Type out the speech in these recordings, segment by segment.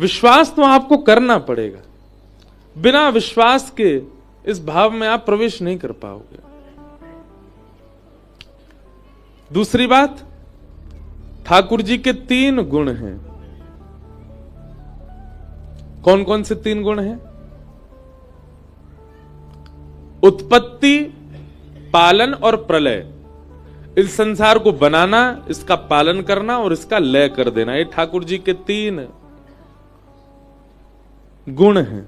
विश्वास तो आपको करना पड़ेगा, बिना विश्वास के इस भाव में आप प्रवेश नहीं कर पाओगे। दूसरी बात, ठाकुर जी के 3 गुण हैं। कौन कौन से 3 गुण हैं? उत्पत्ति, पालन और प्रलय। इस संसार को बनाना, इसका पालन करना और इसका लय कर देना, ये ठाकुर जी के 3 गुण हैं।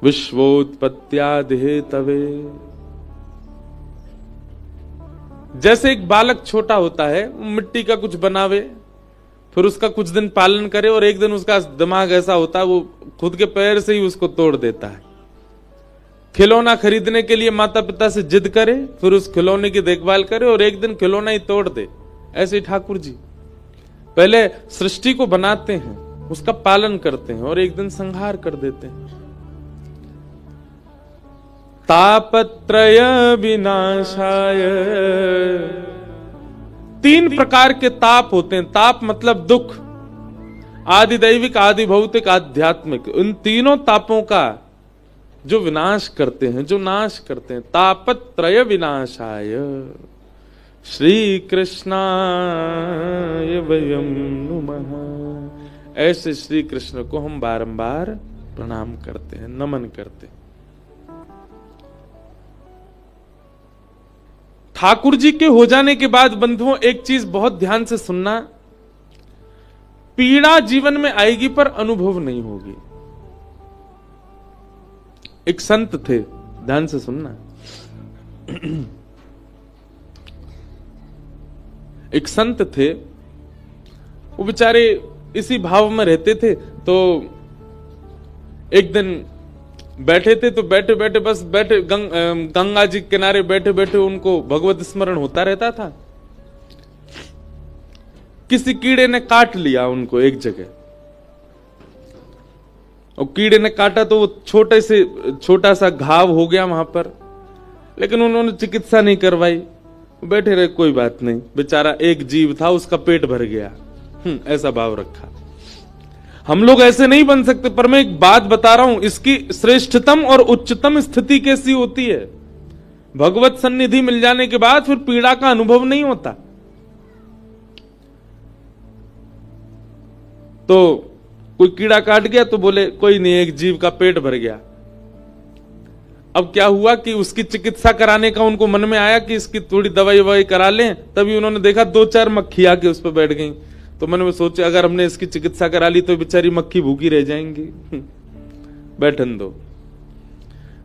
विश्वोत्पत्त्यादि हेतवे। जैसे एक बालक छोटा होता है, मिट्टी का कुछ बनावे, फिर उसका कुछ दिन पालन करे और एक दिन उसका दिमाग ऐसा होता है वो खुद के पैर से ही उसको तोड़ देता है। खिलौना खरीदने के लिए माता पिता से जिद करे, फिर उस खिलौने की देखभाल करे और एक दिन खिलौना ही तोड़ दे। ऐसे ही ठाकुर जी पहले सृष्टि को बनाते हैं, उसका पालन करते हैं और एक दिन संहार कर देते हैं। तापत्रय विनाशाय। 3 प्रकार के ताप होते हैं। ताप मतलब दुख, आदि दैविक, आदि भौतिक, आध्यात्मिक। इन तीनों तापों का जो विनाश करते हैं, जो नाश करते हैं। तापत्रय विनाशाय श्री कृष्णाय वयं नुमः। ऐसे श्री कृष्ण को हम बारंबार प्रणाम करते हैं, नमन करते हैं। ठाकुर जी के हो जाने के बाद बंधुओं एक चीज बहुत ध्यान से सुनना, पीड़ा जीवन में आएगी पर अनुभव नहीं होगी। एक संत थे, ध्यान से सुनना। एक संत थे, वो बेचारे इसी भाव में रहते थे। तो एक दिन बैठे थे, तो बैठे बैठे बस बैठे गंगा जी के किनारे बैठे बैठे उनको भगवत स्मरण होता रहता था। किसी कीड़े ने काट लिया उनको एक जगह, और कीड़े ने काटा तो वो छोटा सा घाव हो गया वहां पर, लेकिन उन्होंने चिकित्सा नहीं करवाई, बैठे रहे, कोई बात नहीं, बेचारा एक जीव था, उसका पेट भर गया। ऐसा भाव रखा। हम लोग ऐसे नहीं बन सकते। पर मैं एक बात बता रहा हूं, इसकी श्रेष्ठतम और उच्चतम स्थिति कैसी होती है? भगवत सन्निधि मिल जाने के बाद फिर पीड़ा का अनुभव नहीं होता। तो कोई कीड़ा काट गया तो बोले कोई नहीं, एक जीव का पेट भर गया। अब क्या हुआ कि उसकी चिकित्सा कराने का उनको मन में आया कि इसकी थोड़ी दवाई ववाई करा लें। तभी उन्होंने देखा 2-4 मक्खी आके उस पर बैठ गई। तो मन में सोचे अगर हमने इसकी चिकित्सा करा ली तो बेचारी मक्खी भूखी रह जाएंगी, बैठन दो।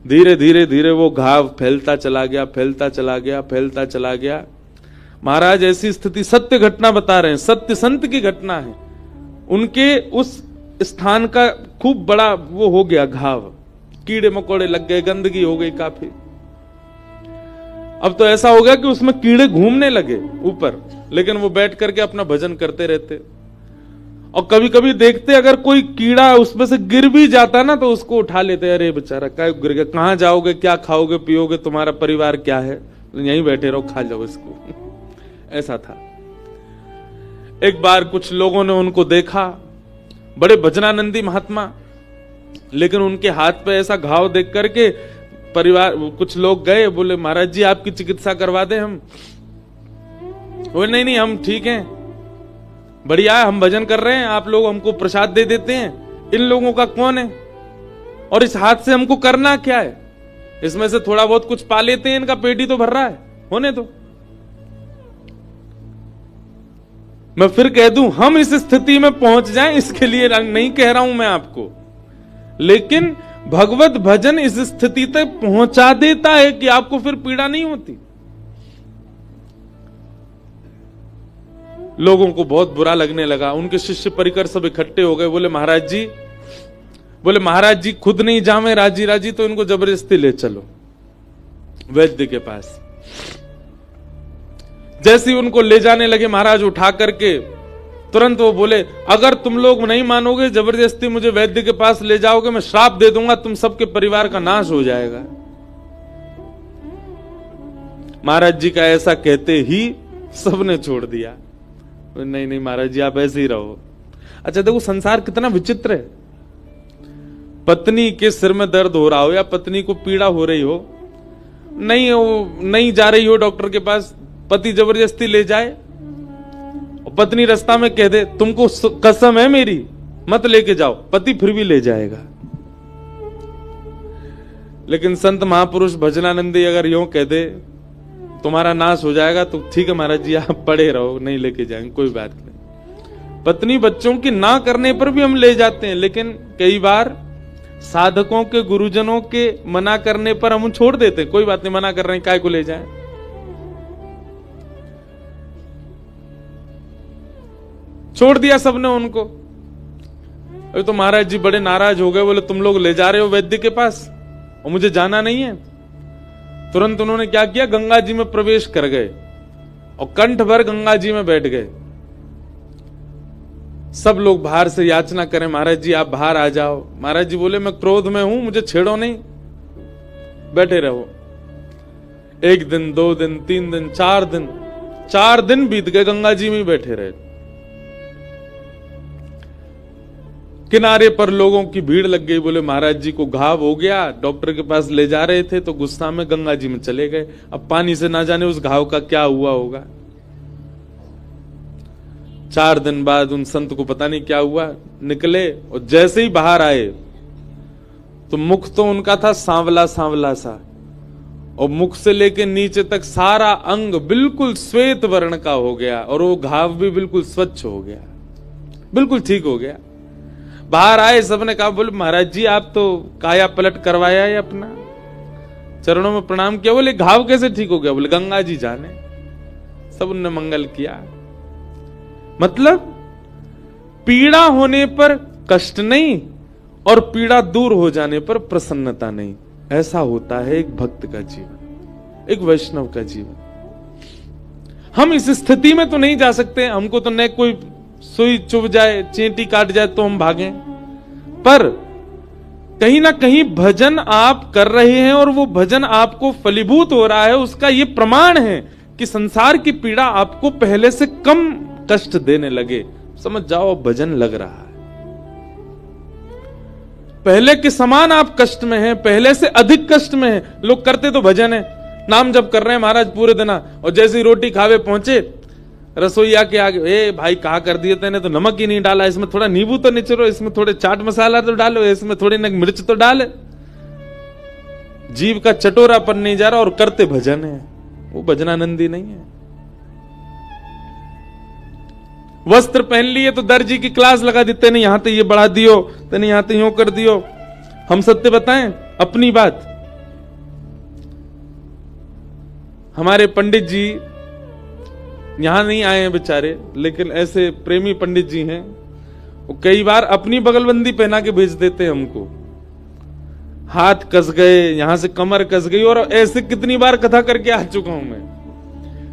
धीरे धीरे धीरे वो घाव फैलता चला गया, फैलता चला गया, फैलता चला गया। महाराज ऐसी स्थिति, सत्य घटना बता रहे हैं, सत्य संत की घटना है। उनके उस स्थान का खूब बड़ा वो हो गया घाव, कीड़े मकोड़े लग गए, गंदगी हो गई काफी। अब तो ऐसा हो गया कि उसमें कीड़े घूमने लगे ऊपर, लेकिन वो बैठ करके अपना भजन करते रहते। और कभी कभी देखते अगर कोई कीड़ा उसमें से गिर भी जाता ना तो उसको उठा लेते, अरे बेचारा क्या गिर गया, कहां जाओगे, क्या खाओगे पियोगे, तुम्हारा परिवार क्या है, यहीं बैठे रहो, खा जाओ इसको। ऐसा था। एक बार कुछ लोगों ने उनको देखा, बड़े भजनानंदी महात्मा, लेकिन उनके हाथ पे ऐसा घाव देख करके परिवार कुछ लोग गए, बोले महाराज जी आपकी चिकित्सा करवा दे हम। बोले नहीं नहीं हम ठीक हैं, बढ़िया है, हम भजन कर रहे हैं, आप लोग हमको प्रसाद दे देते हैं। इन लोगों का कौन है और इस हाथ से हमको करना क्या है? इसमें से थोड़ा बहुत कुछ पा लेते हैं, इनका पेट ही तो भर रहा है, होने दो। मैं फिर कह दूं, हम इस स्थिति में पहुंच जाएं इसके लिए नहीं कह रहा हूं मैं आपको, लेकिन भगवत भजन इस स्थिति तक पहुंचा देता है कि आपको फिर पीड़ा नहीं होती। लोगों को बहुत बुरा लगने लगा। उनके शिष्य परिकर सब इकट्ठे हो गए, बोले महाराज जी खुद नहीं जावे राजी राजी तो इनको जबरदस्ती ले चलो वैद्य के पास। जैसे ही उनको ले जाने लगे महाराज उठा करके, तुरंत वो बोले अगर तुम लोग नहीं मानोगे, जबरदस्ती मुझे वैद्य के पास ले जाओगे, मैं श्राप दे दूंगा, तुम सबके परिवार का नाश हो जाएगा। महाराज जी का ऐसा कहते ही सबने छोड़ दिया। नहीं नहीं महाराज जी आप ऐसे ही रहो, अच्छा देखो संसार कितना विचित्र है। पत्नी के सिर में दर्द हो रहा हो या पत्नी को पीड़ा हो रही हो, नहीं जा रही हो डॉक्टर के पास, पति जबरदस्ती ले जाए और पत्नी रास्ता में कह दे तुमको कसम है मेरी मत लेके जाओ, पति फिर भी ले जाएगा। लेकिन संत महापुरुष भजनानंदी अगर यूं कह दे तुम्हारा नाश हो जाएगा, तो ठीक है महाराज जी आप पड़े रहो, नहीं लेके जाएंगे, कोई बात नहीं। पत्नी बच्चों की ना करने पर भी हम ले जाते हैं, लेकिन कई बार साधकों के गुरुजनों के मना करने पर हम छोड़ देते हैं, कोई बात नहीं मना कर रहे हैं, काय को ले जाएं। छोड़ दिया सबने उनको। अभी तो महाराज जी बड़े नाराज हो गए, बोले तुम लोग ले जा रहे हो वैद्य के पास और मुझे जाना नहीं है। तुरंत उन्होंने क्या किया, गंगा जी में प्रवेश कर गए और कंठ भर गंगा जी में बैठ गए। सब लोग बाहर से याचना करें महाराज जी आप बाहर आ जाओ। महाराज जी बोले मैं क्रोध में हूं, मुझे छेड़ो नहीं, बैठे रहो। 1 दिन 2 दिन 3 दिन 4 दिन बीत गए, गंगा जी में बैठे रहे। किनारे पर लोगों की भीड़ लग गई, बोले महाराज जी को घाव हो गया, डॉक्टर के पास ले जा रहे थे तो गुस्सा में गंगा जी में चले गए। अब पानी से ना जाने उस घाव का क्या हुआ होगा। 4 दिन बाद उन संत को पता नहीं क्या हुआ, निकले और जैसे ही बाहर आए तो मुख तो उनका था सांवला सांवला सा, और मुख से लेके नीचे तक सारा अंग बिल्कुल श्वेत वर्ण का हो गया और वो घाव भी बिल्कुल स्वच्छ हो गया, बिल्कुल ठीक हो गया। बाहर आए, सबने कहा बोले महाराज जी आप तो काया पलट करवाया है अपना, चरणों में प्रणाम किया। बोले घाव कैसे ठीक हो गया? बोले गंगा जी जाने। सब उनने मंगल किया। मतलब पीड़ा होने पर कष्ट नहीं और पीड़ा दूर हो जाने पर प्रसन्नता नहीं। ऐसा होता है एक भक्त का जीवन, एक वैष्णव का जीवन। हम इस स्थिति में तो नहीं जा सकते, हमको तो न कोई सुई चुभ जाए, चींटी काट जाए तो हम भागें, पर कहीं ना कहीं भजन आप कर रहे हैं और वो भजन आपको फलीभूत हो रहा है, उसका ये प्रमाण है कि संसार की पीड़ा आपको पहले से कम कष्ट देने लगे। समझ जाओ भजन लग रहा है, पहले के समान आप कष्ट में हैं, पहले से अधिक कष्ट में हैं। लोग करते तो भजन है, नाम जप कर रहे हैं महाराज पूरे दिन, और जैसे ही रोटी खावे पहुंचे रसोईया के आगे, ए भाई कहा कर दिए तेने तो नमक ही नहीं डाला, इसमें थोड़ा नींबू तो निचरो, इसमें थोड़े चाट मसाला तो डालो, इसमें थोड़ी न मिर्च तो डाले। जीव का चटोरापन नहीं जा रहा और करते भजन है, वो भजनानंदी नहीं है। वस्त्र पहन लिए तो दर्जी की क्लास लगा देते, नहीं यहां तो ये बढ़ा दियो, तेने यहां तो यूं कर दियो। हम सत्य बताएं अपनी बात, हमारे पंडित जी यहां नहीं आए हैं बेचारे, लेकिन ऐसे प्रेमी पंडित जी हैं, वो कई बार अपनी बगलबंदी पहना के भेज देते हैं हमको। हाथ कस गए, यहां से कमर कस गई, और ऐसे कितनी बार कथा करके आ चुका हूं मैं।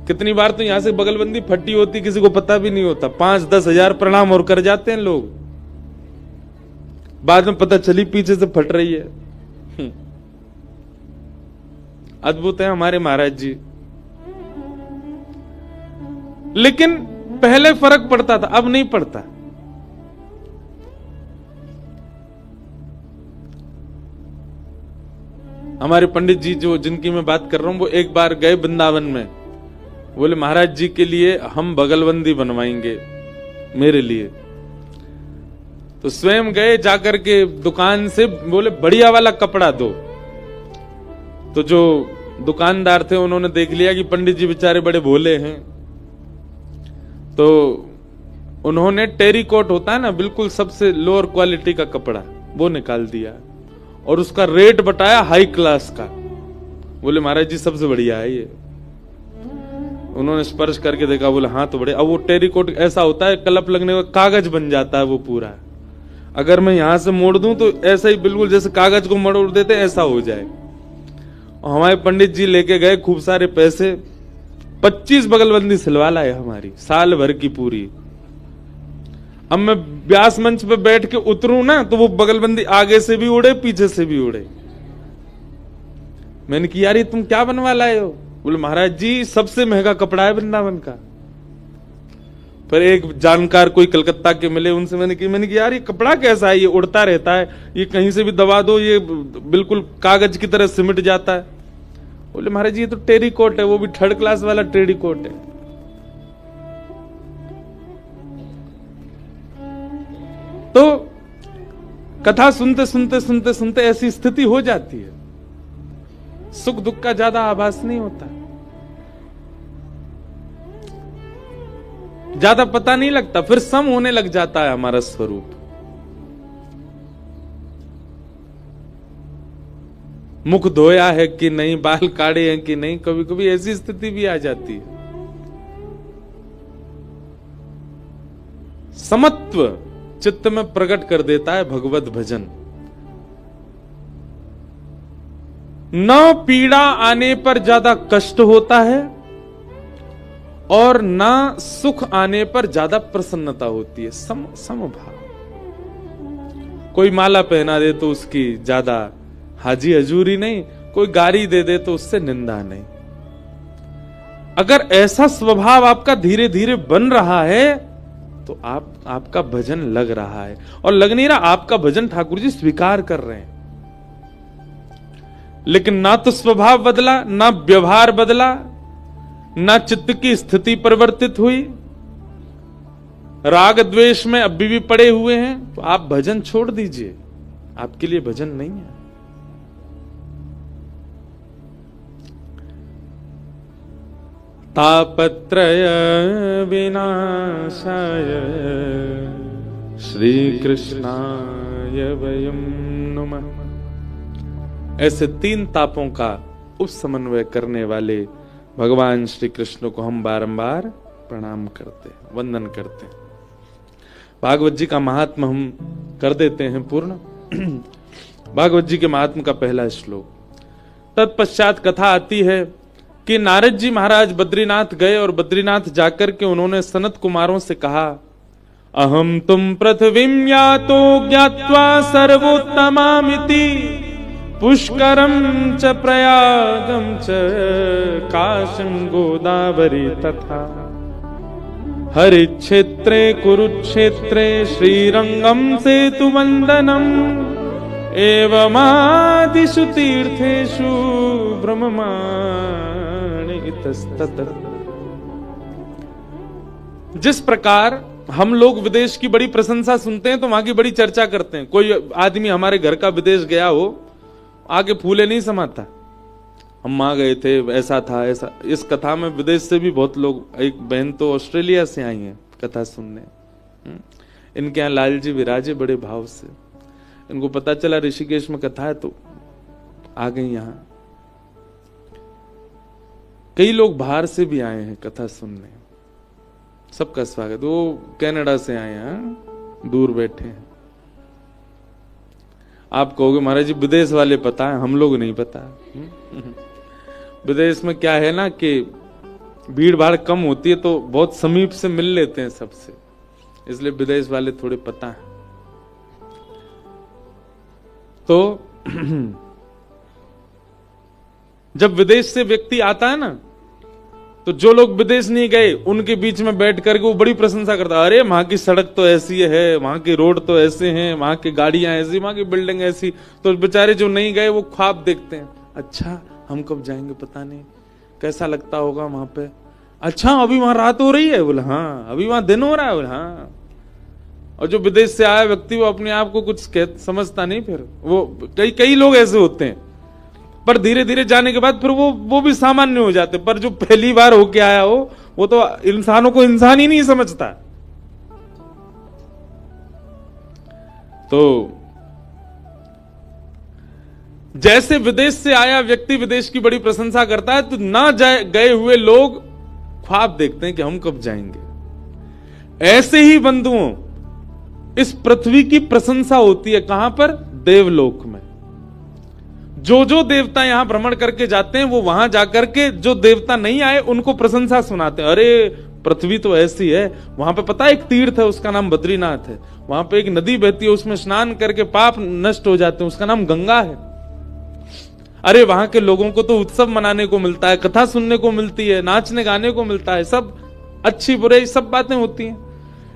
कितनी बार तो यहां से बगलबंदी फटी होती, किसी को पता भी नहीं होता, 5-10 हजार प्रणाम और कर जाते हैं लोग, बाद में पता चली पीछे से फट रही है। अद्भुत है हमारे महाराज जी। लेकिन पहले फर्क पड़ता था, अब नहीं पड़ता। हमारे पंडित जी जो जिनकी मैं बात कर रहा हूं, वो एक बार गए वृंदावन में, बोले महाराज जी के लिए हम बगलबंदी बनवाएंगे मेरे लिए। तो स्वयं गए, जाकर के दुकान से बोले बढ़िया वाला कपड़ा दो। तो जो दुकानदार थे उन्होंने देख लिया कि पंडित जी बेचारे बड़े भोले हैं, तो उन्होंने टेरिकॉट होता है ना, बिल्कुल सबसे लोअर क्वालिटी का कपड़ा, वो निकाल दिया और उसका रेट बताया हाई क्लास का। बोले महाराज जी सबसे बढ़िया है ये। उन्होंने स्पर्श करके देखा, बोले हाँ तो बढ़िया। अब वो टेरिकॉट ऐसा होता है, कलप लगने का कागज बन जाता है वो पूरा। अगर मैं यहां से मोड़ दूं तो ऐसा ही बिल्कुल जैसे कागज को मोड़ देते ऐसा हो जाए। और हमारे पंडित जी लेके गए खूब सारे पैसे, 25 बगलबंदी सिलवा लाए हमारी, साल भर की पूरी। अब मैं व्यास मंच पे बैठ के उतरूं ना, तो वो बगलबंदी आगे से भी उड़े, पीछे से भी उड़े। मैंने कहा यार ये तुम क्या बनवा लाए हो? बोले महाराज जी सबसे महंगा कपड़ा है वृंदावन का। फिर एक जानकार कोई कलकत्ता के मिले, उनसे मैंने कि यार ये कपड़ा कैसा है, ये उड़ता रहता है, ये कहीं से भी दबा दो ये बिल्कुल कागज की तरह सिमट जाता है। बोले महाराज ये तो टेरी कोट है, वो भी 3rd क्लास वाला टेरी कोट है। तो कथा सुनते सुनते सुनते सुनते ऐसी स्थिति हो जाती है, सुख दुख का ज्यादा आभास नहीं होता, ज्यादा पता नहीं लगता, फिर सम होने लग जाता है हमारा स्वरूप। मुख धोया है कि नहीं, बाल काढ़े हैं कि नहीं, कभी कभी ऐसी स्थिति भी आ जाती है। समत्व चित्त में प्रकट कर देता है भगवत भजन। न पीड़ा आने पर ज्यादा कष्ट होता है और ना सुख आने पर ज्यादा प्रसन्नता होती है। समभाव। कोई माला पहना दे तो उसकी ज्यादा हाजी हजूरी नहीं, कोई गारी दे दे तो उससे निंदा नहीं। अगर ऐसा स्वभाव आपका धीरे धीरे बन रहा है तो आपका भजन लग रहा है, और लग नहीं रहा, आपका भजन ठाकुर जी स्वीकार कर रहे हैं। लेकिन ना तो स्वभाव बदला, ना व्यवहार बदला, ना चित्त की स्थिति परिवर्तित हुई, राग द्वेष में अभी भी पड़े हुए हैं, तो आप भजन छोड़ दीजिए, आपके लिए भजन नहीं है। तापत्रय विनाशाय श्री कृष्णाय वयं नमः। ऐसे 3 तापों का उपसमन्वय करने वाले भगवान श्री कृष्ण को हम बारंबार प्रणाम करते हैं, वंदन करते हैं। भागवत जी का महात्म हम कर देते हैं पूर्ण। भागवत जी के महात्म का पहला श्लोक। तत्पश्चात कथा आती है कि नारद जी महाराज बद्रीनाथ गए और बद्रीनाथ जाकर के उन्होंने सनत कुमारों से कहा, अहम तुम पृथ्वीं यातो ज्ञात्वा सर्वोत्तमामिति पुष्करम च प्रयागम च काशं गोदावरी तथा हरिक्षेत्रे कुरुक्षेत्रे श्रीरंगम सेतुवंदनम एवमादिषु तीर्थेषु ब्रह्ममाणि इतस्ततः। जिस प्रकार हम लोग विदेश की बड़ी प्रशंसा सुनते हैं तो वहां की बड़ी चर्चा करते हैं। कोई आदमी हमारे घर का विदेश गया हो, आगे फूले नहीं समाता, हम वहां गए थे, ऐसा था ऐसा। इस कथा में विदेश से भी बहुत लोग, एक बहन तो ऑस्ट्रेलिया से आई है कथा सुनने। इनके यहाँ लाल जी विराजे बड़े भाव से, इनको पता चला ऋषिकेश में कथा है तो आ गई यहां। कई लोग बाहर से भी आए हैं कथा सुनने, सबका स्वागत। वो कनाडा से आए हैं, दूर बैठे हैं। आप कहोगे महाराज जी विदेश वाले पता है, हम लोग नहीं पता। विदेश में क्या है ना कि भीड़ भाड़ कम होती है तो बहुत समीप से मिल लेते हैं सबसे, इसलिए विदेश वाले थोड़े पता है। तो जब विदेश से व्यक्ति आता है ना, तो जो लोग विदेश नहीं गए उनके बीच में बैठ करके वो बड़ी प्रशंसा करता है, अरे वहां की सड़क तो ऐसी है, वहां के रोड तो ऐसे हैं, वहां की गाड़ियां ऐसी, वहां की बिल्डिंग ऐसी। तो बेचारे जो नहीं गए वो ख्वाब देखते हैं, अच्छा हम कब जाएंगे, पता नहीं कैसा लगता होगा वहां पे। अच्छा अभी वहां रात हो रही है, बोला हाँ। अभी वहां दिन हो रहा है, बोला हाँ। और जो विदेश से आया व्यक्ति वो अपने आप को कुछ समझता नहीं, फिर वो कई लोग ऐसे होते हैं, पर धीरे धीरे जाने के बाद फिर वो भी सामान्य हो जाते। पर जो पहली बार होके आया हो वो तो इंसानों को इंसान ही नहीं समझता। तो जैसे विदेश से आया व्यक्ति विदेश की बड़ी प्रशंसा करता है, तो ना गए हुए लोग ख्वाब देखते हैं कि हम कब जाएंगे। ऐसे ही बंधुओं इस पृथ्वी की प्रशंसा होती है, कहां पर? देवलोक में। जो देवता यहां भ्रमण करके जाते हैं वो वहां जाकर के जो देवता नहीं आए उनको प्रशंसा सुनाते हैं। अरे पृथ्वी तो ऐसी है, वहां पे पता है एक तीर्थ है उसका नाम बद्रीनाथ है, वहां पे एक नदी बहती है उसमें स्नान करके पाप नष्ट हो जाते हैं, उसका नाम गंगा है। अरे वहां के लोगों को तो उत्सव मनाने को मिलता है, कथा सुनने को मिलती है, नाचने गाने को मिलता है, सब अच्छी बुराई सब बातें होती हैं।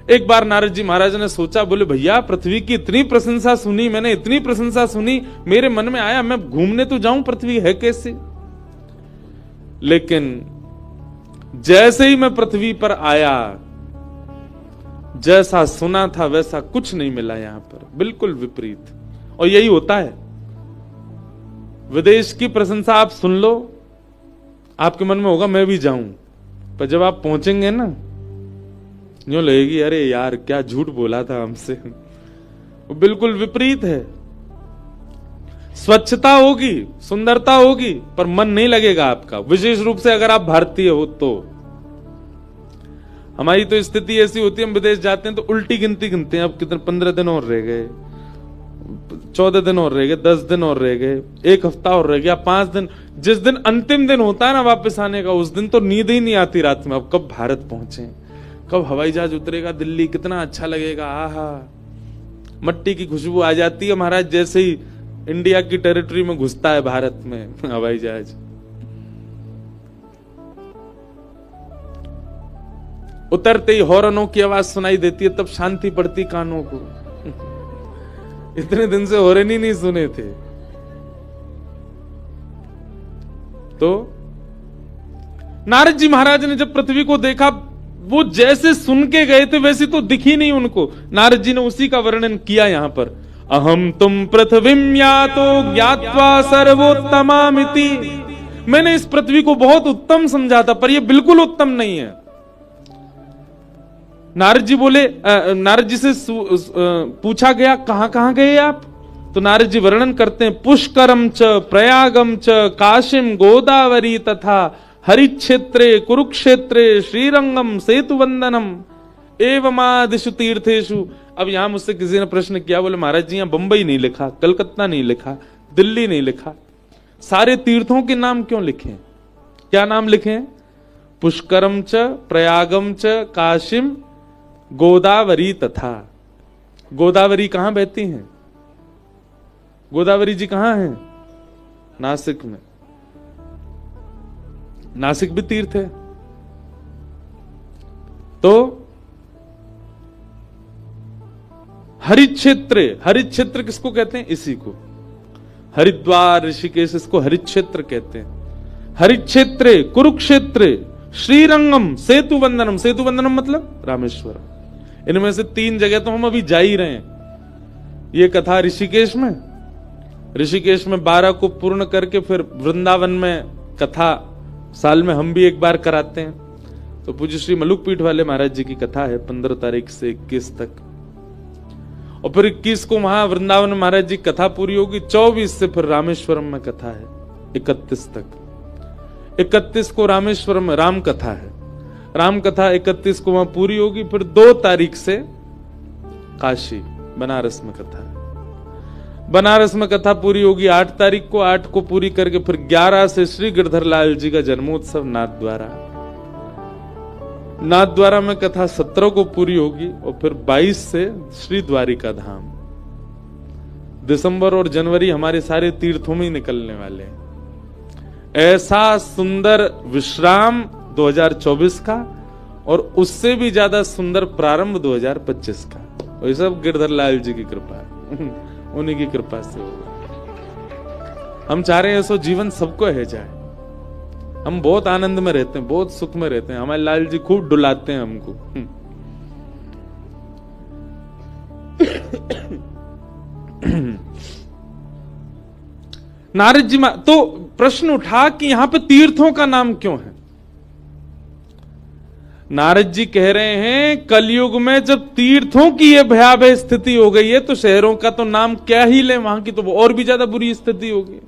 एक बार नारद जी महाराज ने सोचा, बोले भैया पृथ्वी की इतनी प्रशंसा सुनी मैंने, इतनी प्रशंसा सुनी, मेरे मन में आया मैं घूमने तो जाऊं, पृथ्वी है कैसी। लेकिन जैसे ही मैं पृथ्वी पर आया, जैसा सुना था वैसा कुछ नहीं मिला यहां पर, बिल्कुल विपरीत। और यही होता है, विदेश की प्रशंसा आप सुन लो, आपके मन में होगा मैं भी जाऊं, पर जब आप पहुंचेंगे ना, यूं लगेगी अरे यार क्या झूठ बोला था हमसे। वो बिल्कुल विपरीत है। स्वच्छता होगी, सुंदरता होगी, पर मन नहीं लगेगा आपका, विशेष रूप से अगर आप भारतीय हो तो। हमारी तो स्थिति ऐसी होती है, हम विदेश जाते हैं तो उल्टी गिनती गिनते हैं, अब कितने 15 दिन और रह गए, 14 दिन और रह गए, 10 दिन और रह गए, 1 हफ्ता और रह गया, 5 दिन। जिस दिन अंतिम दिन होता है ना वापस आने का, उस दिन तो नींद ही नहीं आती रात में, अब कब भारत पहुंचे, कब हवाई जहाज उतरेगा दिल्ली, कितना अच्छा लगेगा, आहा। मट्टी की खुशबू आ जाती है महाराज जैसे ही इंडिया की टेरिटरी में घुसता है भारत में हवाई जहाज। उतरते ही हॉर्नों की आवाज सुनाई देती है, तब शांति पड़ती कानों को। इतने दिन से हॉर्न ही नहीं सुने थे। तो नारद जी महाराज ने जब पृथ्वी को देखा, वो जैसे सुन के गए थे वैसी तो दिखी नहीं उनको। नारद जी ने उसी का वर्णन किया यहां पर, अहम तुम पृथ्वीम यातो ज्ञात्वा सर्वोत्तमामिति। मैंने इस पृथ्वी को बहुत उत्तम समझा था, पर यह बिल्कुल उत्तम नहीं है। नारद जी बोले, नारद जी से पूछा गया कहां कहां गए आप, तो नारद जी वर्णन करते हैं, पुष्करम च प्रयागम च काशिम गोदावरी तथा हरिक्षेत्रे कुरुक्षेत्रे श्रीरंगम सेतुवंदनम एवमादिषु तीर्थेषु। अब यहां मुझसे किसी ने प्रश्न किया, बोले महाराज जी यहां बंबई नहीं लिखा, कलकत्ता नहीं लिखा, दिल्ली नहीं लिखा, सारे तीर्थों के नाम क्यों लिखे? क्या नाम लिखे? पुष्करम च प्रयागम च काशिम गोदावरी तथा। गोदावरी कहां बहती हैं? गोदावरी जी कहां हैं? नासिक में। नासिक भी तीर्थ है। तो हरिक्षेत्र, हरिक्षेत्र किसको कहते हैं? इसी को हरिद्वार ऋषिकेश इसको हरिक्षेत्र कहते हैं। हरिक्षेत्र कुरुक्षेत्र श्रीरंगम सेतुवंदनम। सेतुवंदनम मतलब रामेश्वरम। इनमें से 3 जगह तो हम अभी जा ही रहे हैं। ये कथा ऋषिकेश में, ऋषिकेश में 12 को पूर्ण करके फिर वृंदावन में कथा साल में हम भी एक बार कराते हैं। तो पूज्य श्री मलुक पीठ वाले महाराज जी की कथा है 15 तारीख से 21 तक, और फिर 21 को वहां वृंदावन में महाराज जी कथा पूरी होगी। 24 से फिर रामेश्वरम में कथा है 31 तक। 31 को रामेश्वरम में राम कथा है, राम कथा 31 को वहां पूरी होगी। फिर 2 तारीख से काशी बनारस में कथा है, बनारस में कथा पूरी होगी 8 तारीख को। 8 को पूरी करके फिर 11 से श्री गिरधर लाल जी का जन्मोत्सव नाथद्वारा, नाथद्वारा में कथा 17 को पूरी होगी, और फिर 22 से श्री द्वारिका धाम। दिसंबर और जनवरी हमारे सारे तीर्थों में निकलने वाले हैं। ऐसा सुंदर विश्राम 2024 का, और उससे भी ज्यादा सुंदर प्रारंभ 2025 का। और ये सब गिरधर लाल जी की कृपा है, उन्हीं की कृपा से होगा। हम चाह रहे हैं ऐसा जीवन सबको है जाए। हम बहुत आनंद में रहते हैं, बहुत सुख में रहते हैं। हमारे लाल जी खूब डुलाते हैं हमको। नारद जी तो प्रश्न उठा कि यहां पे तीर्थों का नाम क्यों है? नारद जी कह रहे हैं कलयुग में जब तीर्थों की यह भयावह स्थिति हो गई है, तो शहरों का तो नाम क्या ही ले, वहां की तो और भी ज्यादा बुरी स्थिति होगी।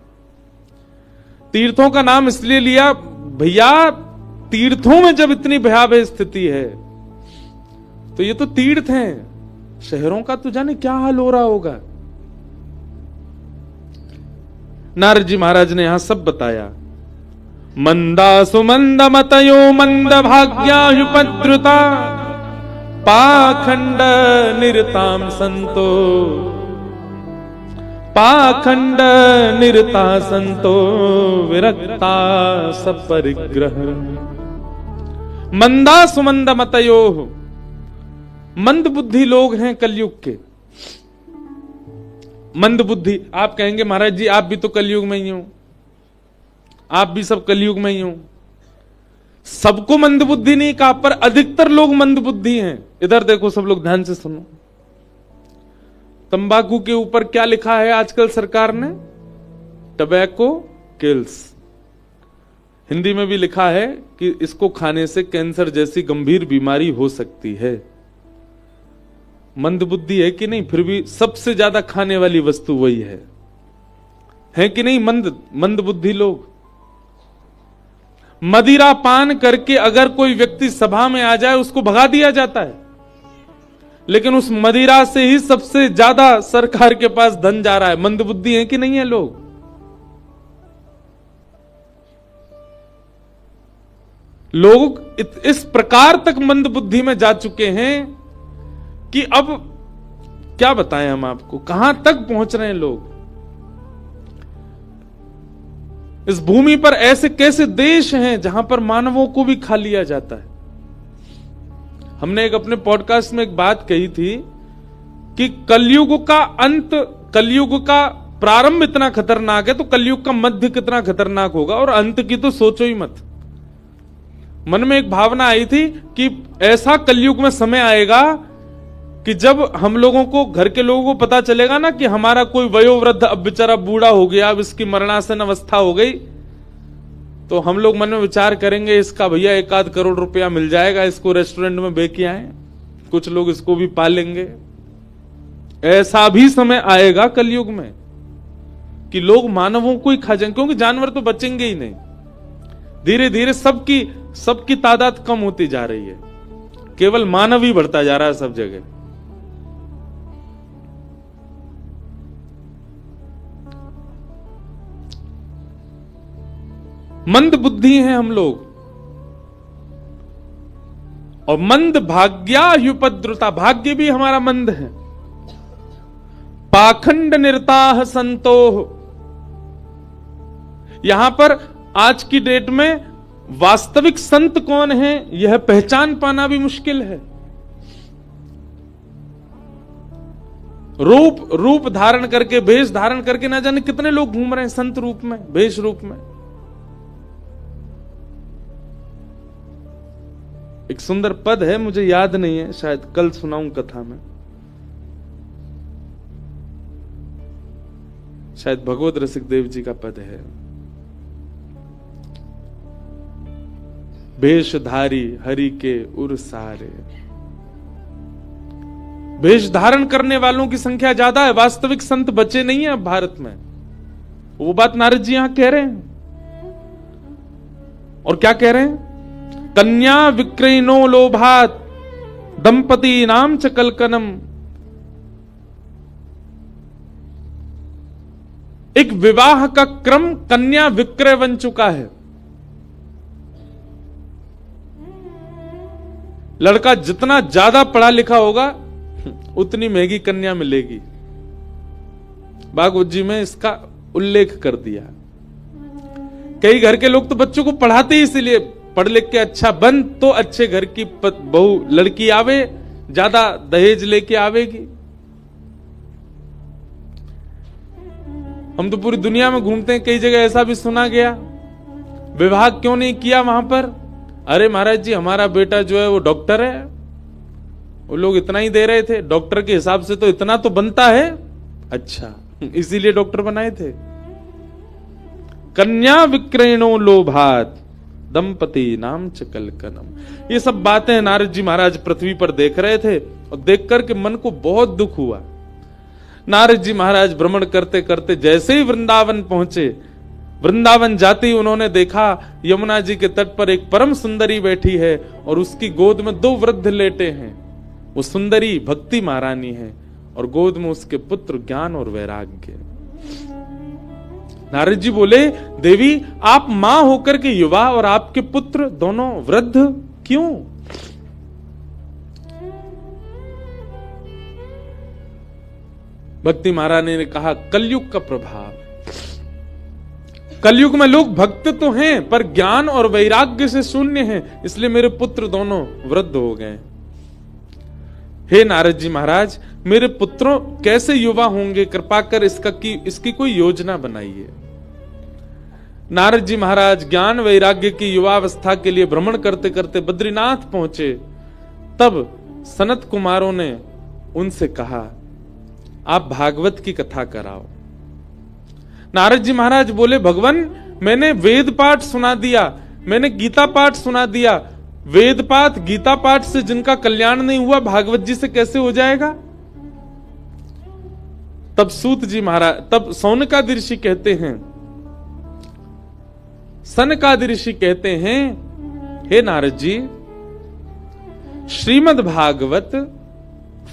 तीर्थों का नाम इसलिए लिया भैया, तीर्थों में जब इतनी भयावह स्थिति है तो ये तो तीर्थ हैं, शहरों का तो जाने क्या हाल हो रहा होगा। नारद जी महाराज ने यहां सब बताया। मंदासु मंद मतयो मंद भाग्यायुपद्रुता पाखंड निरताम संतो, पाखंड निरता संतो विरक्ता सपरिग्रह। मंदा सुमंद मतयो, मंद बुद्धि लोग हैं कलयुग के। मंद बुद्धि, आप कहेंगे महाराज जी आप भी तो कलयुग में ही हो, आप भी सब कलयुग में ही हो। सबको मंद बुद्धि नहीं कहा, पर अधिकतर लोग मंद बुद्धि हैं। इधर देखो सब लोग ध्यान से सुनो। तंबाकू के ऊपर क्या लिखा है आजकल सरकार ने? Tobacco kills. हिंदी में भी लिखा है कि इसको खाने से कैंसर जैसी गंभीर बीमारी हो सकती है। मंद बुद्धि है कि नहीं? फिर भी सबसे ज्यादा खाने वाली वस्तु वही है कि नहीं? मंद बुद्धि लोग। मदिरा पान करके अगर कोई व्यक्ति सभा में आ जाए उसको भगा दिया जाता है, लेकिन उस मदिरा से ही सबसे ज्यादा सरकार के पास धन जा रहा है। मंद बुद्धि है कि नहीं है लोग? लोग इस प्रकार तक मंद बुद्धि में जा चुके हैं कि अब क्या बताएं हम आपको, कहां तक पहुंच रहे हैं लोग। इस भूमि पर ऐसे कैसे देश हैं जहां पर मानवों को भी खा लिया जाता है। हमने एक अपने पॉडकास्ट में एक बात कही थी कि कलयुग का अंत, कलयुग का प्रारंभ इतना खतरनाक है तो कलयुग का मध्य कितना खतरनाक होगा, और अंत की तो सोचो ही मत। मन में एक भावना आई थी कि ऐसा कलयुग में समय आएगा कि जब हम लोगों को, घर के लोगों को पता चलेगा ना कि हमारा कोई वयोवृद्ध अब बेचारा बूढ़ा हो गया, अब इसकी मरणासन अवस्था हो गई, तो हम लोग मन में विचार करेंगे इसका भैया 1-8 करोड़ रुपया मिल जाएगा, इसको रेस्टोरेंट में बेच आए, कुछ लोग इसको भी पालेंगे। ऐसा भी समय आएगा कलयुग में कि लोग मानवों को ही खा जाएंगे, क्योंकि जानवर तो बचेंगे ही नहीं। धीरे धीरे सबकी तादाद कम होती जा रही है, केवल मानव ही बढ़ता जा रहा है सब जगह। मंद बुद्धि हैं हम लोग, और मंद भाग्यायुपद्रुता, भाग्य भी हमारा मंद है। पाखंड निरताह संतोह, यहां पर आज की डेट में वास्तविक संत कौन है यह पहचान पाना भी मुश्किल है। रूप धारण करके, भेष धारण करके ना जाने कितने लोग घूम रहे हैं संत रूप में, भेष रूप में। एक सुंदर पद है, मुझे याद नहीं है, शायद कल सुनाऊं कथा में, शायद भगवत रसिक देव जी का पद है। भेषधारी हरि के उर सारे, भेष धारण करने वालों की संख्या ज्यादा है, वास्तविक संत बचे नहीं है अब भारत में। वो बात नारद जी यहां कह रहे हैं। और क्या कह रहे हैं? कन्या विक्रयणो लोभात दंपति नाम च कलकनम। एक विवाह का क्रम कन्या विक्रय बन चुका है। लड़का जितना ज्यादा पढ़ा लिखा होगा उतनी महंगी कन्या मिलेगी। भागवत जी में इसका उल्लेख कर दिया। कई घर के लोग तो बच्चों को पढ़ाते ही इसलिए, पढ़ लिख के अच्छा बन तो अच्छे घर की बहू लड़की आवे, ज्यादा दहेज लेके आवेगी। हम तो पूरी दुनिया में घूमते हैं, कई जगह ऐसा भी सुना गया, विवाह क्यों नहीं किया वहां पर? अरे महाराज जी हमारा बेटा जो है वो डॉक्टर है, वो लोग इतना ही दे रहे थे, डॉक्टर के हिसाब से तो इतना तो बनता है। अच्छा, इसीलिए डॉक्टर बनाए थे। कन्या विक्रयणो लोभात दंपति नाम च कलकनम। ये सब बातें नारद जी महाराज पृथ्वी पर देख रहे थे, और देख करके मन को बहुत दुख हुआ। नारद जी महाराज भ्रमण करते करते जैसे ही वृंदावन पहुंचे, वृंदावन जाते ही उन्होंने देखा यमुना जी के तट पर एक परम सुंदरी बैठी है, और उसकी गोद में 2 वृद्ध लेटे हैं। वो सुंदरी भक्ति महारानी है, और गोद में उसके पुत्र ज्ञान और वैराग्य। नारद जी बोले, देवी आप मां होकर के युवा और आपके पुत्र दोनों वृद्ध क्यों? भक्ति महारानी ने कहा, कलयुग का प्रभाव। कलयुग में लोग भक्त तो हैं पर ज्ञान और वैराग्य से शून्य हैं, इसलिए मेरे पुत्र दोनों वृद्ध हो गए। हे नारद जी महाराज, मेरे पुत्रों कैसे युवा होंगे, कृपा कर इसकी कोई योजना बनाइए। नारद जी महाराज ज्ञान वैराग्य की युवावस्था के लिए भ्रमण करते करते बद्रीनाथ पहुंचे। तब सनत कुमारों ने उनसे कहा, आप भागवत की कथा कराओ। नारद जी महाराज बोले, भगवान मैंने वेद पाठ सुना दिया, मैंने गीता पाठ सुना दिया, वेद पाठ गीता पाठ से जिनका कल्याण नहीं हुआ भागवत जी से कैसे हो जाएगा। तब सूत जी महाराज, तब सौनकादि ऋषि कहते हैं, सनकादि ऋषि कहते हैं, हे नारद जी, श्रीमद् भागवत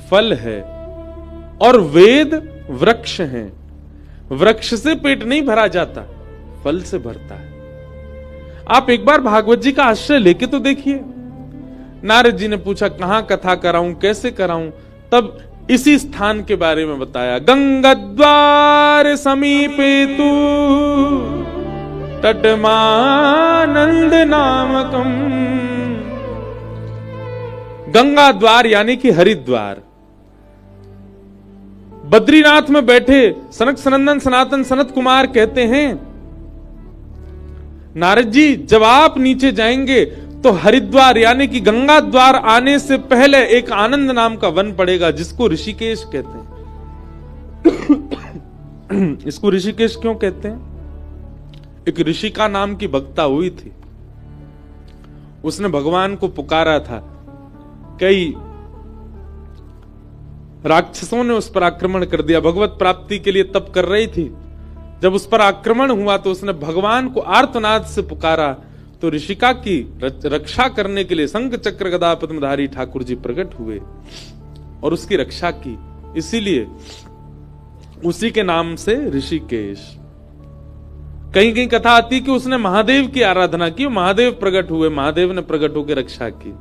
फल है और वेद वृक्ष हैं। वृक्ष से पेट नहीं भरा जाता, फल से भरता है। आप एक बार भागवत जी का आश्रय लेके तो देखिए। नारद जी ने पूछा, कहां कथा कराऊं, कैसे कराऊं? तब इसी स्थान के बारे में बताया। गंगाद्वार समीपे तू तटमानंद नामकम। गंगा द्वार यानी कि हरिद्वार। बद्रीनाथ में बैठे सनक सनंदन सनातन सनत कुमार कहते हैं, नारद जी जब आप नीचे जाएंगे तो हरिद्वार यानी कि गंगा द्वार आने से पहले एक आनंद नाम का वन पड़ेगा, जिसको ऋषिकेश कहते हैं। इसको ऋषिकेश क्यों कहते हैं? एक ऋषि का नाम की भक्ता हुई थी, उसने भगवान को पुकारा था। कई राक्षसों ने उस पर आक्रमण कर दिया, भगवत प्राप्ति के लिए तप कर रही थी। जब उस पर आक्रमण हुआ तो उसने भगवान को आर्तनाद से पुकारा, तो ऋषिका की रक्षा करने के लिए शंख चक्र गदा पद्मधारी ठाकुर जी प्रकट हुए और उसकी रक्षा की। इसीलिए उसी के नाम से ऋषिकेश। कहीं कहीं कथा आती कि उसने महादेव की आराधना की, महादेव प्रकट हुए, महादेव ने प्रकट होकर रक्षा की।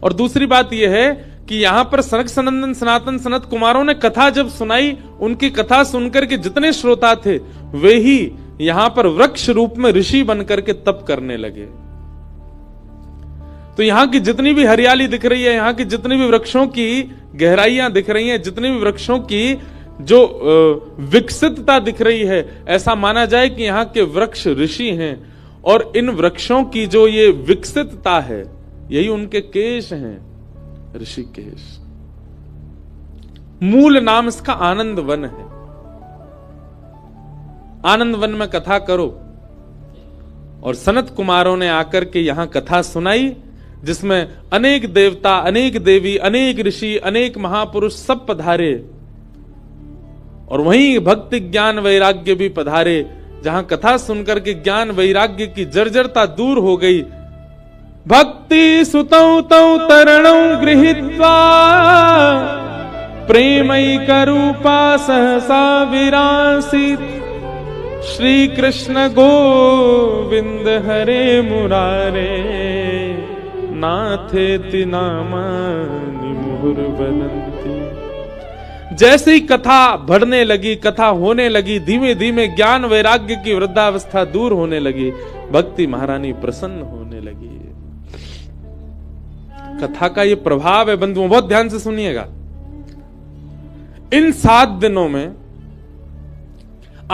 और दूसरी बात यह है कि यहां पर सनक सनंदन सनातन सनत कुमारों ने कथा जब सुनाई, उनकी कथा सुनकर के जितने श्रोता थे वे ही यहां पर वृक्ष रूप में ऋषि बनकर के तप करने लगे। तो यहां की जितनी भी हरियाली दिख रही है, यहां की जितनी भी वृक्षों की गहराइयां दिख रही हैं, जितनी भी वृक्षों की जो विकसितता दिख रही है, ऐसा माना जाए कि यहां के वृक्ष ऋषि हैं और इन वृक्षों की जो ये विकसितता है यही उनके केश हैं, ऋषिकेश। मूल नाम इसका आनंद वन है। आनंद वन में कथा करो। और सनत कुमारों ने आकर के यहां कथा सुनाई, जिसमें अनेक देवता, अनेक देवी, अनेक ऋषि, अनेक महापुरुष सब पधारे और वहीं भक्ति ज्ञान वैराग्य भी पधारे। जहां कथा सुनकर के ज्ञान वैराग्य की जर्जरता दूर हो गई। भक्ति सुतौ तौ तरणौ गृहीत्वा प्रेमैकरूपा सहसा विरासीत्। श्री कृष्ण गोविंद हरे मुरारे नाथेति नामानि मुहुर्वदन्ति। जैसे ही कथा बढ़ने लगी, कथा होने लगी, धीमे धीमे ज्ञान वैराग्य की वृद्धावस्था दूर होने लगी, भक्ति महारानी प्रसन्न होने लगी। कथा का ये प्रभाव है बंधुओं, बहुत ध्यान से सुनिएगा। इन 7 दिनों में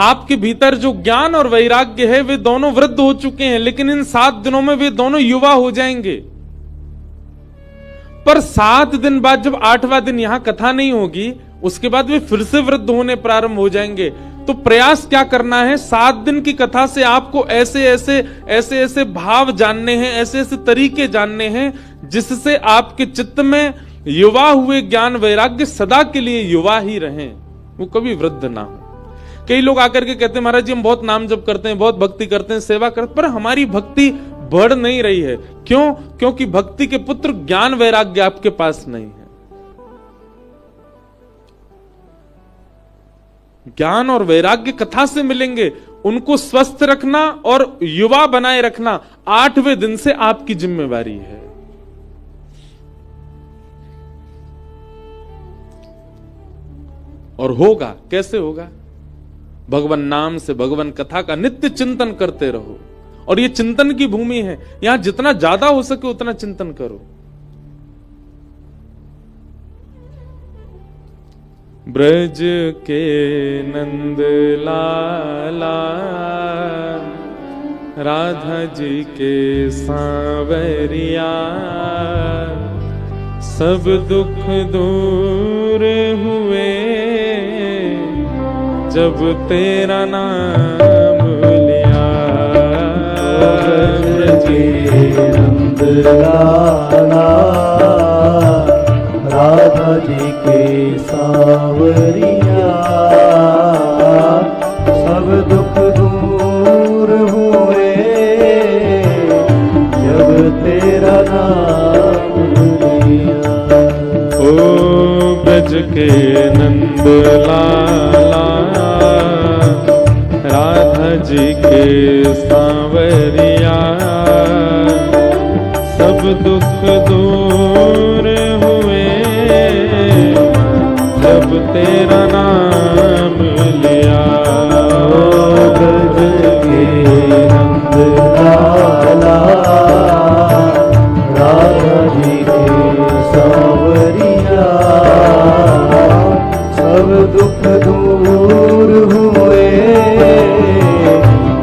आपके भीतर जो ज्ञान और वैराग्य है वे दोनों वृद्ध हो चुके हैं, लेकिन इन 7 दिनों में वे दोनों युवा हो जाएंगे। पर 7 दिन बाद जब 8वां दिन यहां कथा नहीं होगी, उसके बाद वे फिर से वृद्ध होने प्रारंभ हो जाएंगे। तो प्रयास क्या करना है? 7 दिन की कथा से आपको ऐसे ऐसे भाव जानने हैं, ऐसे ऐसे तरीके जानने हैं जिससे आपके चित्त में युवा हुए ज्ञान वैराग्य सदा के लिए युवा ही रहें, वो कभी वृद्ध ना हो। कई लोग आकर के कहते हैं, महाराज जी हम बहुत नाम जप करते हैं, बहुत भक्ति करते हैं, सेवा करते, पर हमारी भक्ति बढ़ नहीं रही है। क्यों? क्योंकि भक्ति के पुत्र ज्ञान वैराग्य आपके पास नहीं है। ज्ञान और वैराग्य कथा से मिलेंगे, उनको स्वस्थ रखना और युवा बनाए रखना 8वें दिन से आपकी जिम्मेवारी है। और होगा, कैसे होगा? भगवान नाम से, भगवान कथा का नित्य चिंतन करते रहो। और ये चिंतन की भूमि है, यहां जितना ज्यादा हो सके उतना चिंतन करो। ब्रज के नंद लाला, राधा जी के सांवरिया, सब दुख दूर हुए जब तेरा नाम लिया। ब्रज के नंद लाला, राधा जी के सांवरिया, सब दुख दूर हुए जब तेरा नाम लिया। ओ ब्रज के नंद लाला, राधा जी के सांवरिया, सब दुख दूर हुए जब तेरा नाम लिया। ब्रज के नंद लाला, राधा जी के सांवरिया, सब दुख दूर हुए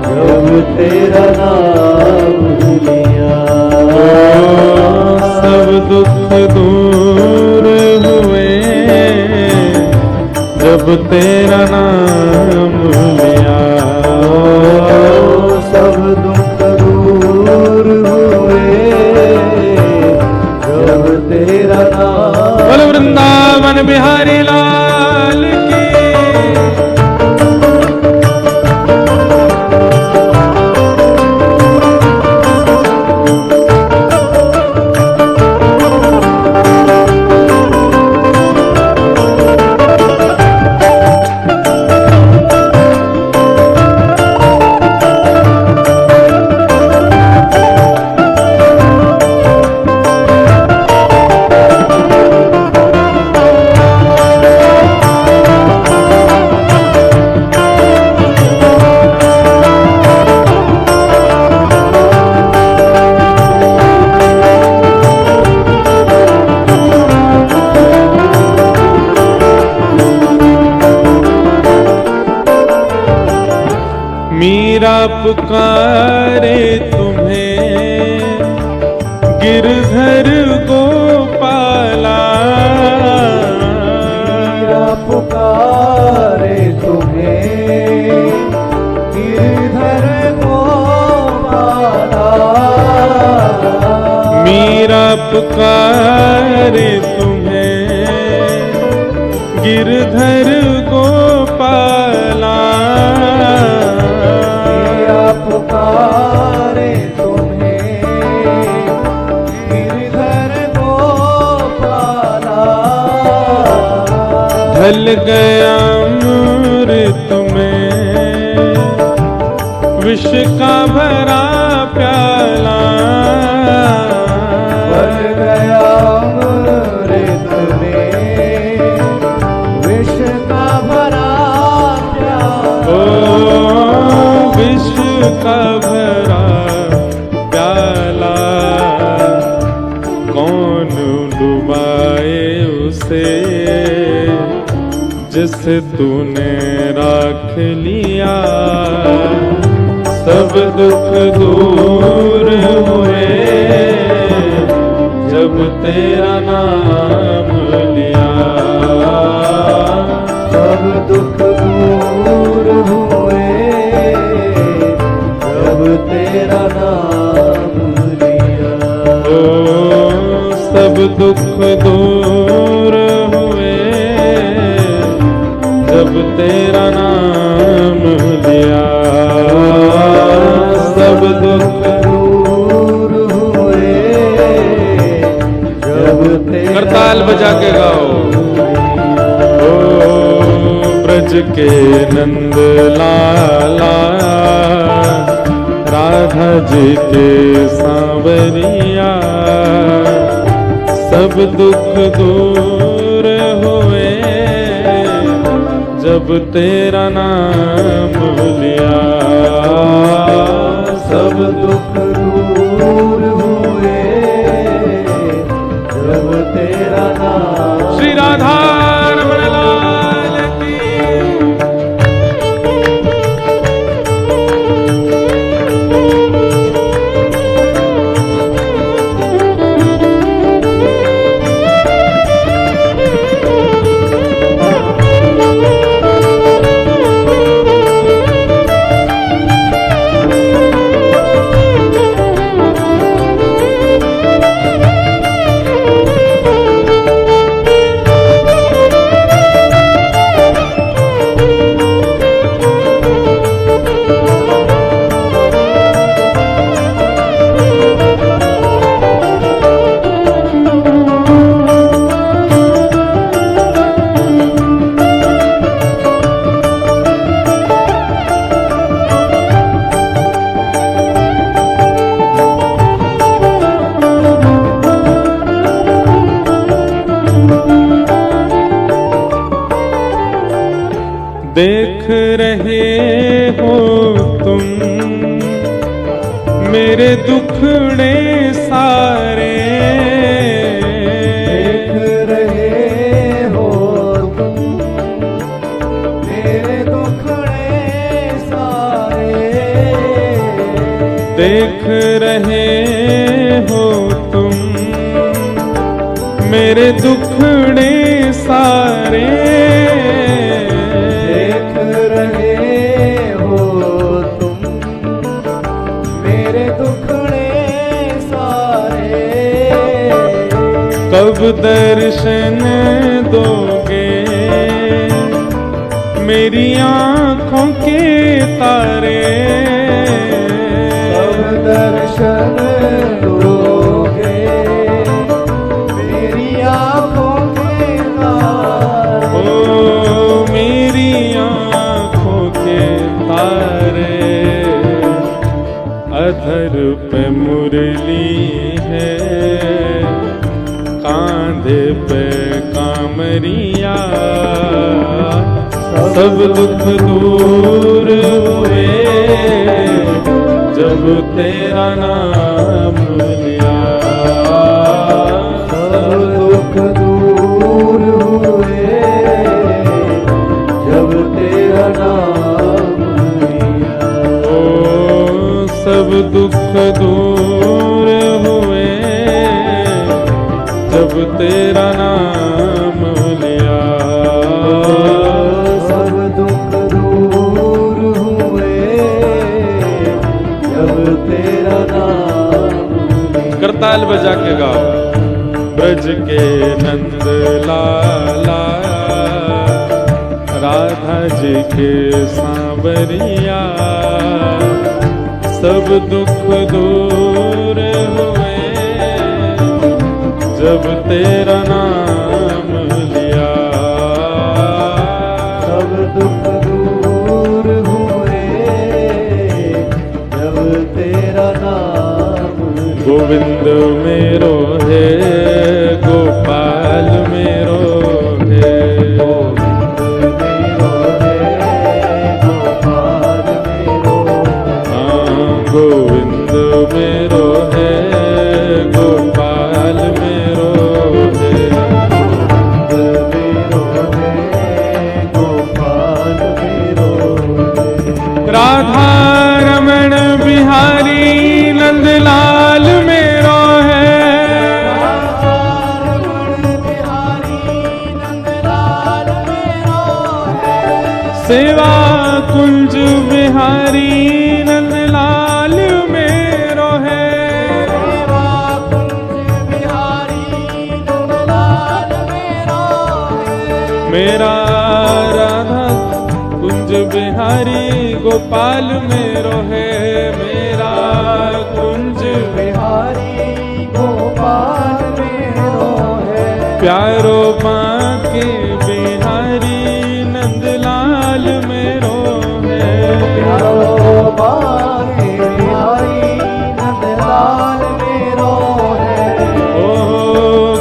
जब तेरा नाम लिया। सब दुख दूर हुए जब तेरा नाम लिया। सब दुख दूर हुए जब तेरा नाम। बोल वृंदावन बिहारी लाल की। मीरा पुकारे तुम्हें गिरधर गोपाला। मीरा पुकारे तुम्हें गिरधर गोपाला। मीरा पुकारे तुम्हें गिरधर गोपाला। पुकारे तुम्हें गिरधर गोपाला। ढल गया अमृत में विष का भरा प्याला। ढल गया अमृत में विष का भरा प्याला। विष का भरा प्याला कौन डुबाए उसे, जिसे तूने राख लिया। सब दुख दूर हुए जब तेरा नाम लिया। सब दुख दूर हुए जब तेरा नाम लिया। सब दुख दूर हुए जब तेरा नाम लिया। सब दुख दूर हुए जब तेरा। करताल बजा के गाओ। ओ ब्रज के नंद लाला, राधा जी के सांवरिया, सब दुख दूर हुए जब जब तेरा नाम लिया, सब दुख दूर हुए जब तेरा नाम। श्री राधा रमण लाल की। देख रहे हो तुम मेरे दुखड़े सारे, देख रहे हो तुम मेरे दुखड़े सारे। देख रहे हो तुम मेरे दुखड़े सारे। कब दर्शन दोगे मेरी आँखों के तारे, कब दर्शन दोगे मेरी आँखों के तारे। ओ मेरी आँखों के तारे, अधर पे मुरली है कांधे पे कामरिया, सब दुख दूर हुए जब तेरा नाम लिया, सब दुख दूर हुए जब तेरा नाम लिया। ओ सब दुख दूर हुए जब तेरा नाम लिया, सब दुख दूर हुए जब तेरा नाम लिया। करताल बजा के गाओ। ब्रज के नंद लाला राधा जी के सांवरिया, सब दुख दूर हुए जब तेरा नाम लिया, सब दुख दूर हुए जब तेरा नाम लिया। गोविंद मेरो है गोपाल मेरो है, गोविंद मेरो है गोपाल मेरो। हाँ गोविंद मेरो है गोपाल मेरो है, गोविंद मेरो है गोपाल मेरो है। राधा रमण बिहारी नंदलाल मेरो है, सेवा कुंज बिहारी नंदलाल मेरो है, मेरा राधा कुंज बिहारी गोपाल मेरो है, मेरा कुंज बिहारी गोपाल मेरो है। प्यारो बांके बिहारी नंदलाल मेरो है, प्यारो बांके बिहारी नंदलाल मेरो है। ओ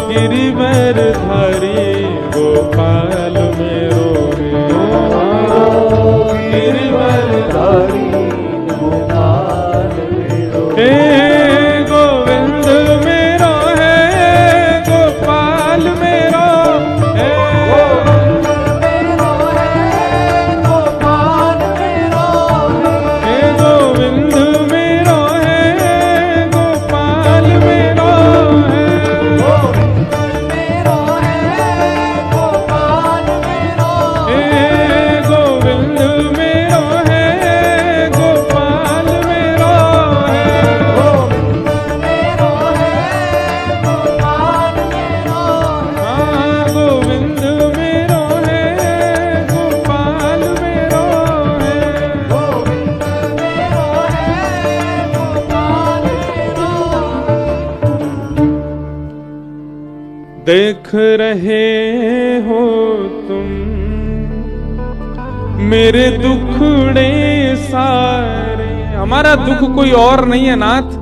गिरिवर धारी गोपाल मेरो है, रहे हो तुम मेरे दुखड़े सारे। हमारा दुख कोई और नहीं है नाथ,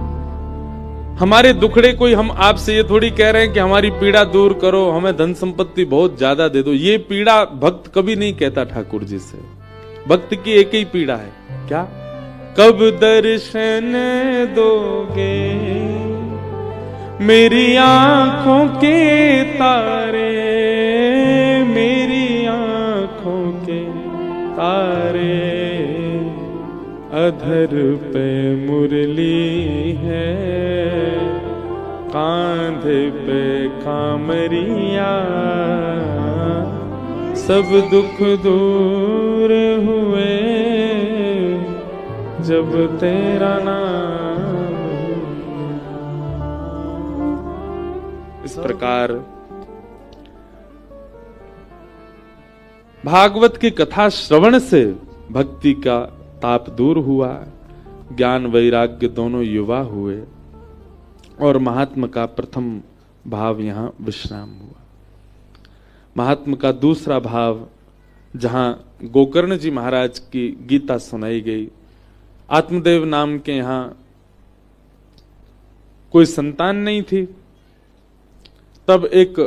हमारे दुखड़े कोई, हम आपसे ये थोड़ी कह रहे हैं कि हमारी पीड़ा दूर करो, हमें धन संपत्ति बहुत ज्यादा दे दो। ये पीड़ा भक्त कभी नहीं कहता ठाकुर जी से। भक्त की एक ही पीड़ा है, क्या? कब दर्शन दोगे मेरी आंखों के तारे, मेरी आंखों के तारे। अधर पे मुरली है, कांधे पे कामरिया, सब दुख दूर हुए जब तेरा नाम। इस प्रकार भागवत की कथा श्रवण से भक्ति का ताप दूर हुआ, ज्ञान वैराग्य दोनों युवा हुए और महात्मा का प्रथम भाव यहां विश्राम हुआ। महात्मा का दूसरा भाव, जहां गोकर्ण जी महाराज की गीता सुनाई गई, आत्मदेव नाम के यहां कोई संतान नहीं थी, तब एक